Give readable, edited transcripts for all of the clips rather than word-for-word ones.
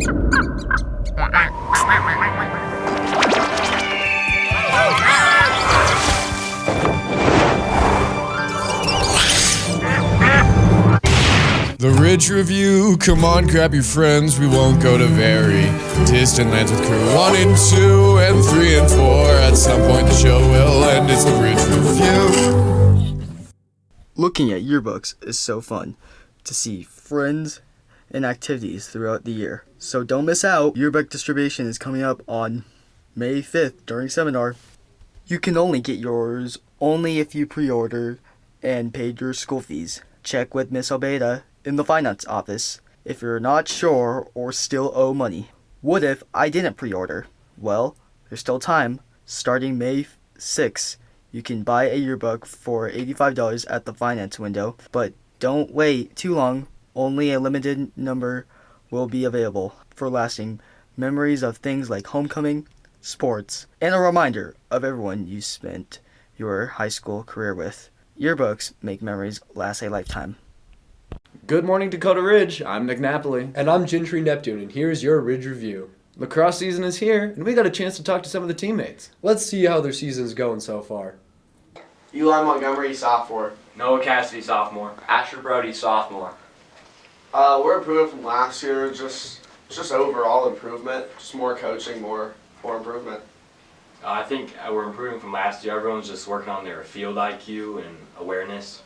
The Ridge Review, come on, grab your friends, we won't go to very distant lands with crew 1 and 2 and 3 and 4. At some point the show will end, it's the Ridge Review. Looking at yearbooks is so fun to see friends and activities throughout the year. So don't miss out. Yearbook distribution is coming up on May 5th during seminar. You can only get yours only if you pre-order and paid your school fees. Check with Miss Obeda in the finance office if you're not sure or still owe money. What if I didn't pre-order? Well, there's still time. Starting May 6th, you can buy a yearbook for $85 at the finance window, but don't wait too long. Only a limited number will be available for lasting memories of things like homecoming, sports, and a reminder of everyone you spent your high school career with. Yearbooks make memories last a lifetime. Good morning, Dakota Ridge. I'm Nick Napoli. And I'm Gentry Neptune, and here's your Ridge Review. Lacrosse season is here, and we got a chance to talk to some of the teammates. Let's see how their season's going so far. Eli Montgomery, sophomore. Noah Cassidy, sophomore. Asher Brody, sophomore. We're improving from last year, just overall improvement, just more coaching, more improvement. I think we're improving from last year. Everyone's just working on their field IQ and awareness.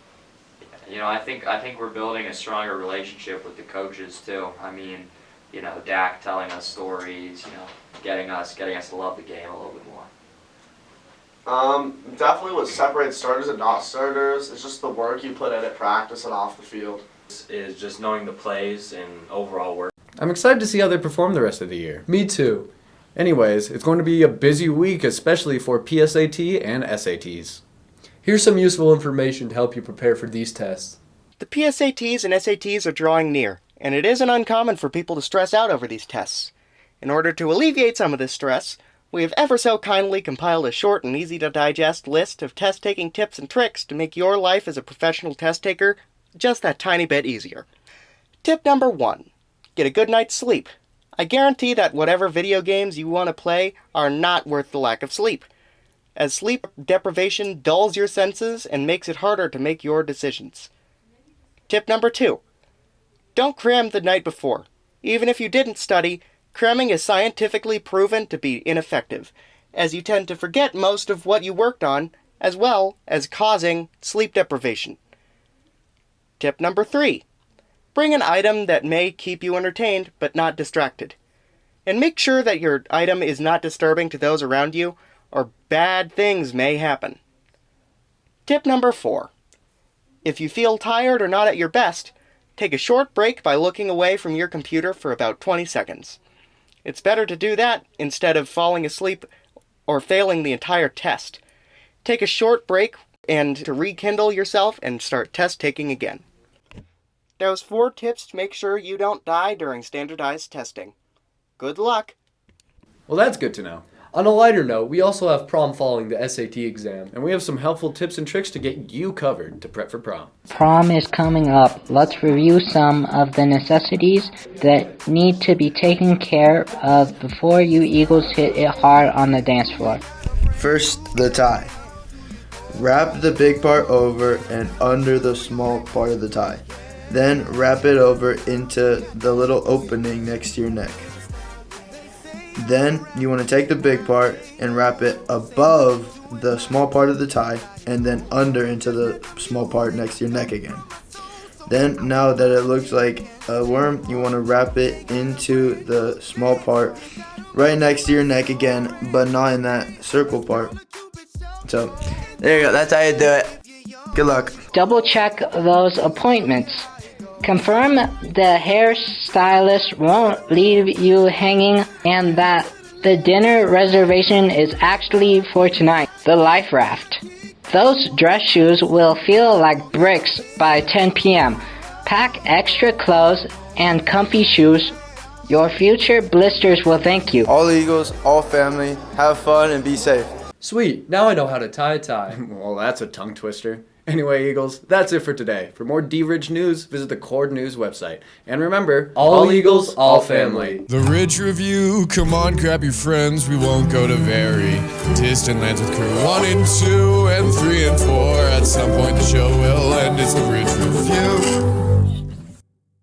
You know, I think we're building a stronger relationship with the coaches too. I mean, you know, Dak telling us stories, you know, getting us to love the game a little bit more. Definitely what separates starters and not starters is just the work you put in at practice and off the field. Is just knowing the plays and overall work. I'm excited to see how they perform the rest of the year. Me too. Anyways, it's going to be a busy week, especially for PSAT and SATs. Here's some useful information to help you prepare for these tests. The PSATs and SATs are drawing near, and it isn't uncommon for people to stress out over these tests. In order to alleviate some of this stress, we have ever so kindly compiled a short and easy-to-digest list of test-taking tips and tricks to make your life as a professional test taker just that tiny bit easier. Tip number 1. Get a good night's sleep. I guarantee that whatever video games you want to play are not worth the lack of sleep, as sleep deprivation dulls your senses and makes it harder to make your decisions. Tip number 2. Don't cram the night before. Even if you didn't study, cramming is scientifically proven to be ineffective, as you tend to forget most of what you worked on, as well as causing sleep deprivation. Tip number 3. Bring an item that may keep you entertained, but not distracted. And make sure that your item is not disturbing to those around you, or bad things may happen. Tip number 4. If you feel tired or not at your best, take a short break by looking away from your computer for about 20 seconds. It's better to do that instead of falling asleep or failing the entire test. Take a short break and to rekindle yourself and start test taking again. Those 4 tips to make sure you don't die during standardized testing. Good luck! Well, that's good to know. On a lighter note, we also have prom following the SAT exam. And we have some helpful tips and tricks to get you covered to prep for prom. Prom is coming up. Let's review some of the necessities that need to be taken care of before you Eagles hit it hard on the dance floor. First, the tie. Wrap the big part over and under the small part of the tie. Then wrap it over into the little opening next to your neck. Then you want to take the big part and wrap it above the small part of the tie and then under into the small part next to your neck again. Then now that it looks like a worm, you want to wrap it into the small part right next to your neck again, but not in that circle part. So there you go, that's how you do it. Good luck. Double check those appointments. Confirm the hairstylist won't leave you hanging and that the dinner reservation is actually for tonight. The life raft. Those dress shoes will feel like bricks by 10 p.m. Pack extra clothes and comfy shoes. Your future blisters will thank you. All Eagles, all family, have fun and be safe. Sweet, now I know how to tie a tie. Well, that's a tongue twister. Anyway, Eagles, that's it for today. For more D-Ridge news, visit the Cord News website. And remember, all Eagles, all family. The Ridge Review, come on, grab your friends, we won't go to very distant lands with crew 1 and 2 and 3 and 4. At some point the show will end, it's the